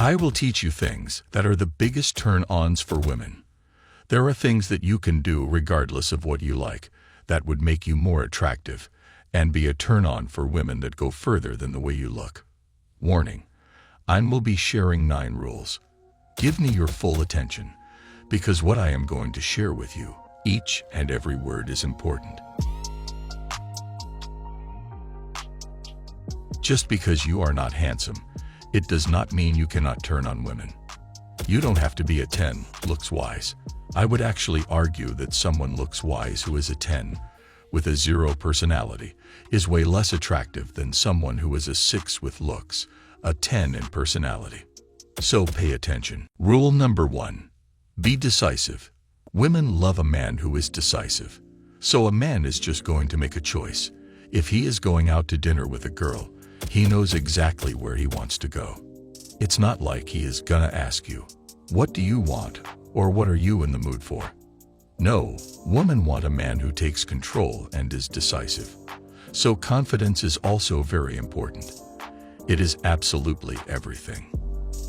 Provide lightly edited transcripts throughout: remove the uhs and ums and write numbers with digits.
I will teach you things that are the biggest turn-ons for women. There are things that you can do regardless of what you like that would make you more attractive and be a turn-on for women that go further than the way you look. Warning, I will be sharing 9 rules. Give me your full attention, because what I am going to share with you, each and every word is important. Just because you are not handsome, it does not mean you cannot turn on women. You don't have to be a 10, looks wise. I would actually argue that someone looks wise who is a 10, with a 0 personality, is way less attractive than someone who is a 6 with looks, a 10 in personality. So pay attention. Rule number 1. Be decisive. Women love a man who is decisive. So a man is just going to make a choice. If he is going out to dinner with a girl, he knows exactly where he wants to go. It's not like he is gonna ask you, "What do you want?" or "What are you in the mood for?" No, women want a man who takes control and is decisive. So confidence is also very important. It is absolutely everything.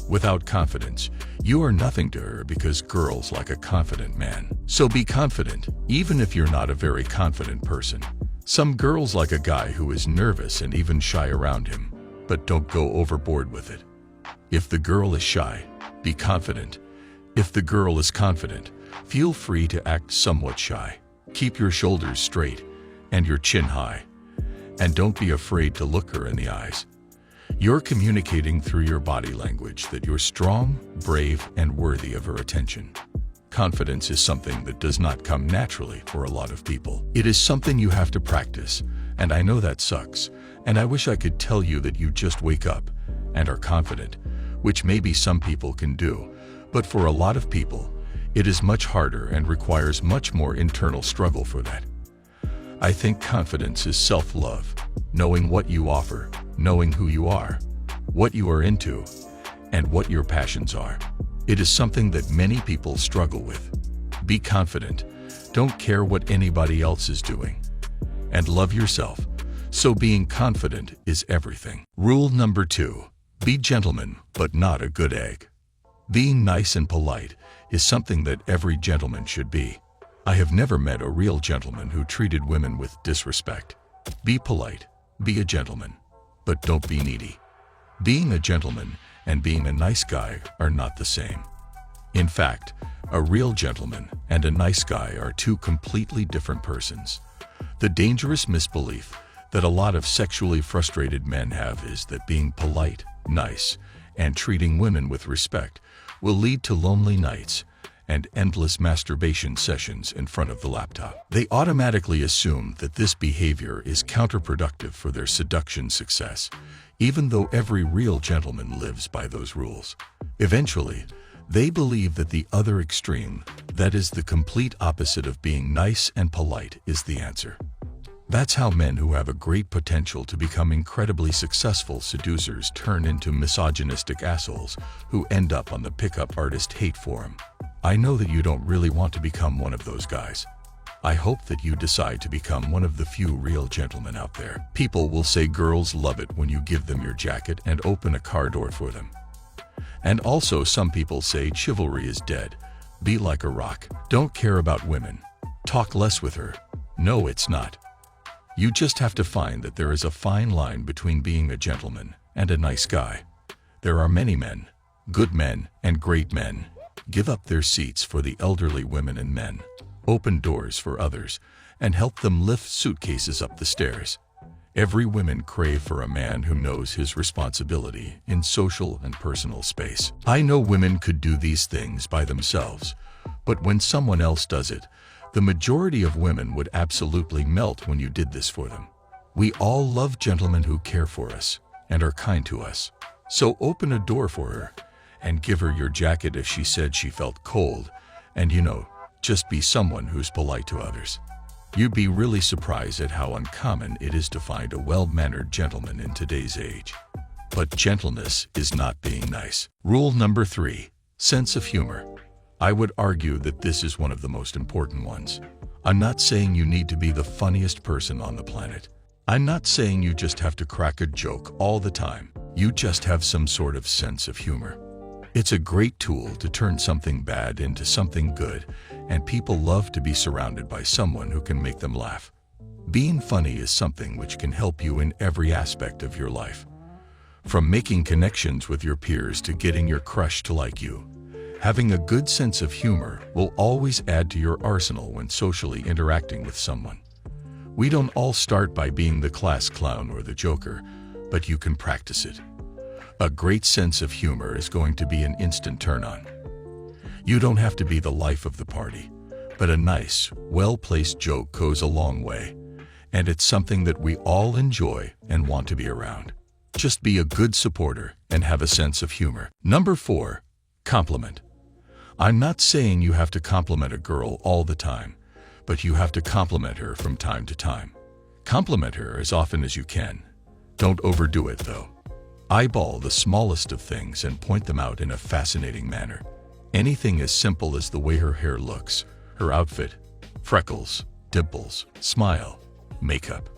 Without confidence, you are nothing to her because girls like a confident man. So be confident, even if you're not a very confident person. Some girls like a guy who is nervous and even shy around him, but don't go overboard with it. If the girl is shy, be confident. If the girl is confident, feel free to act somewhat shy. Keep your shoulders straight and your chin high. And don't be afraid to look her in the eyes. You're communicating through your body language that you're strong, brave, and worthy of her attention. Confidence is something that does not come naturally for a lot of people. It is something you have to practice, and I know that sucks, and I wish I could tell you that you just wake up and are confident, which maybe some people can do, but for a lot of people, it is much harder and requires much more internal struggle for that. I think confidence is self-love, knowing what you offer, knowing who you are, what you are into, and what your passions are. It is something that many people struggle with. Be confident, don't care what anybody else is doing, and love yourself. So being confident is everything. Rule number 2, be gentleman, but not a good egg. Being nice and polite is something that every gentleman should be. I have never met a real gentleman who treated women with disrespect. Be polite, be a gentleman, but don't be needy. Being a gentleman and being a nice guy are not the same. In fact, a real gentleman and a nice guy are 2 completely different persons. The dangerous misbelief that a lot of sexually frustrated men have is that being polite, nice, and treating women with respect will lead to lonely nights and endless masturbation sessions in front of the laptop. They automatically assume that this behavior is counterproductive for their seduction success, even though every real gentleman lives by those rules. Eventually, they believe that the other extreme, that is the complete opposite of being nice and polite, is the answer. That's how men who have a great potential to become incredibly successful seducers turn into misogynistic assholes who end up on the pickup artist hate forum. I know that you don't really want to become one of those guys. I hope that you decide to become one of the few real gentlemen out there. People will say girls love it when you give them your jacket and open a car door for them. And also some people say chivalry is dead. Be like a rock. Don't care about women. Talk less with her. No, it's not. You just have to find that there is a fine line between being a gentleman and a nice guy. There are many men, good men and great men, give up their seats for the elderly women and men, open doors for others, and help them lift suitcases up the stairs. Every woman crave for a man who knows his responsibility in social and personal space. I know women could do these things by themselves, but when someone else does it, the majority of women would absolutely melt when you did this for them. We all love gentlemen who care for us and are kind to us. So open a door for her and give her your jacket if she said she felt cold, and just be someone who's polite to others. You'd be really surprised at how uncommon it is to find a well-mannered gentleman in today's age. But gentleness is not being nice. Rule number 3, sense of humor. I would argue that this is one of the most important ones. I'm not saying you need to be the funniest person on the planet. I'm not saying you just have to crack a joke all the time. You just have some sort of sense of humor. It's a great tool to turn something bad into something good, and people love to be surrounded by someone who can make them laugh. Being funny is something which can help you in every aspect of your life. From making connections with your peers to getting your crush to like you. Having a good sense of humor will always add to your arsenal when socially interacting with someone. We don't all start by being the class clown or the joker, but you can practice it. A great sense of humor is going to be an instant turn-on. You don't have to be the life of the party, but a nice, well-placed joke goes a long way, and it's something that we all enjoy and want to be around. Just be a good supporter and have a sense of humor. Number 4, compliment. I'm not saying you have to compliment a girl all the time, but you have to compliment her from time to time. Compliment her as often as you can. Don't overdo it though. Eyeball the smallest of things and point them out in a fascinating manner. Anything as simple as the way her hair looks, her outfit, freckles, dimples, smile, makeup.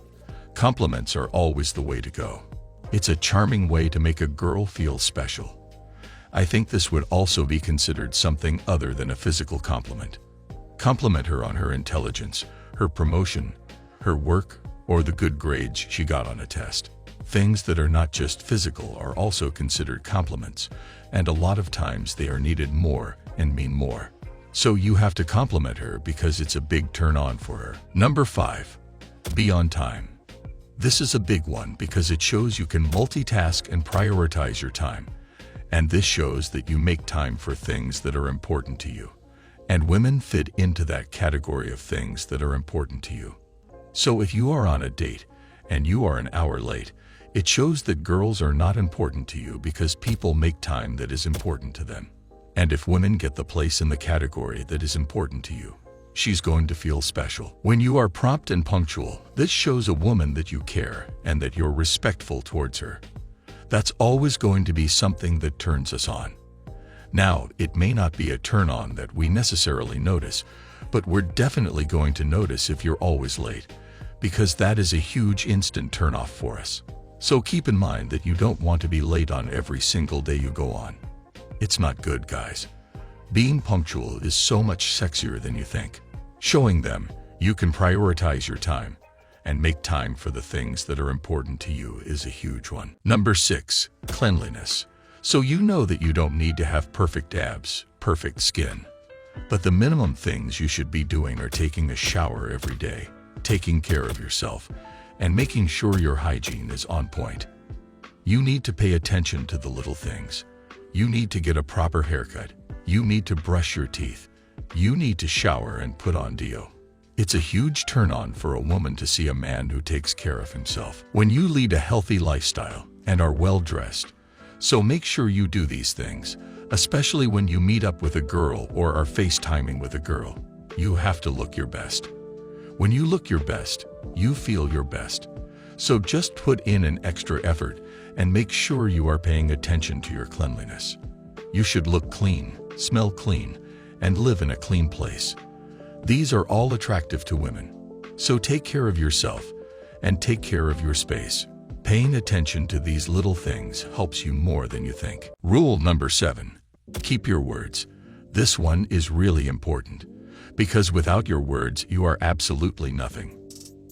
Compliments are always the way to go. It's a charming way to make a girl feel special. I think this would also be considered something other than a physical compliment. Compliment her on her intelligence, her promotion, her work, or the good grades she got on a test. Things that are not just physical are also considered compliments, and a lot of times they are needed more and mean more. So you have to compliment her because it's a big turn on for her. Number 5, be on time. This is a big one because it shows you can multitask and prioritize your time. And this shows that you make time for things that are important to you. And women fit into that category of things that are important to you. So if you are on a date and you are an hour late, it shows that girls are not important to you because people make time that is important to them. And if women get the place in the category that is important to you, she's going to feel special. When you are prompt and punctual, this shows a woman that you care and that you're respectful towards her. That's always going to be something that turns us on. Now, it may not be a turn-on that we necessarily notice, but we're definitely going to notice if you're always late, because that is a huge instant turn-off for us. So keep in mind that you don't want to be late on every single day you go on. It's not good, guys. Being punctual is so much sexier than you think. Showing them you can prioritize your time and make time for the things that are important to you is a huge one. Number 6, cleanliness. So you know that you don't need to have perfect abs, perfect skin. But the minimum things you should be doing are taking a shower every day, taking care of yourself, and making sure your hygiene is on point. You need to pay attention to the little things. You need to get a proper haircut. You need to brush your teeth. You need to shower and put on deo. It's a huge turn-on for a woman to see a man who takes care of himself. When you lead a healthy lifestyle and are well-dressed, so make sure you do these things, especially when you meet up with a girl or are FaceTiming with a girl. You have to look your best. When you look your best, you feel your best. So just put in an extra effort and make sure you are paying attention to your cleanliness. You should look clean, smell clean, and live in a clean place. These are all attractive to women. So take care of yourself and take care of your space. Paying attention to these little things helps you more than you think. Rule number 7, keep your words. This one is really important because without your words, you are absolutely nothing.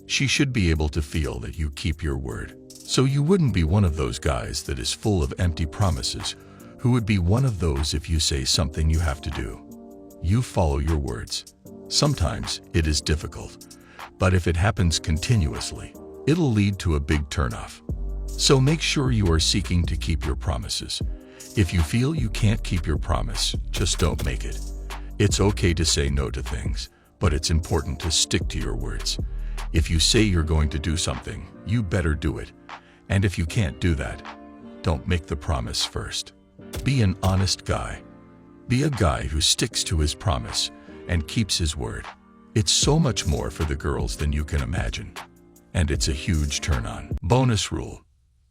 She should be able to feel that you keep your word. So you wouldn't be one of those guys that is full of empty promises, who would be one of those if you say something you have to do. You follow your words. Sometimes it is difficult, but if it happens continuously, it'll lead to a big turnoff. So make sure you are seeking to keep your promises. If you feel you can't keep your promise, just don't make it. It's okay to say no to things, but it's important to stick to your words. If you say you're going to do something, you better do it. And if you can't do that, don't make the promise first. Be an honest guy. Be a guy who sticks to his promise and keeps his word. It's so much more for the girls than you can imagine. And it's a huge turn-on. Bonus rule.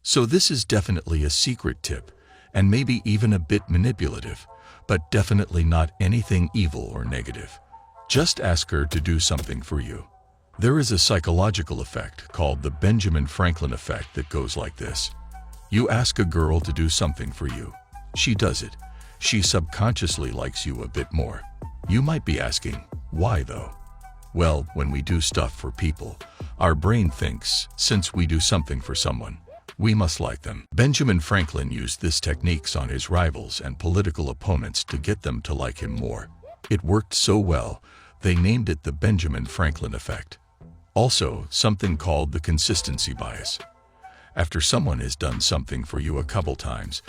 So this is definitely a secret tip, and maybe even a bit manipulative, but definitely not anything evil or negative. Just ask her to do something for you. There is a psychological effect called the Benjamin Franklin effect that goes like this. You ask a girl to do something for you. She does it. she subconsciously likes you a bit more. You might be asking, why though? Well, when we do stuff for people, our brain thinks, since we do something for someone, we must like them. Benjamin Franklin used this techniques on his rivals and political opponents to get them to like him more. It worked so well, they named it the Benjamin Franklin effect. Also, something called the consistency bias. After someone has done something for you a couple times,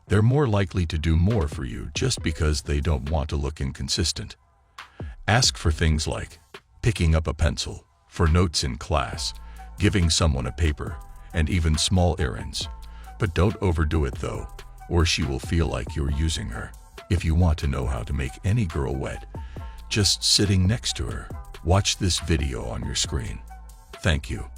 they're more likely to do more for you just because they don't want to look inconsistent. Ask for things like picking up a pencil, for notes in class, giving someone a paper, and even small errands. But don't overdo it though, or she will feel like you're using her. If you want to know how to make any girl wet, just sitting next to her, watch this video on your screen. Thank you.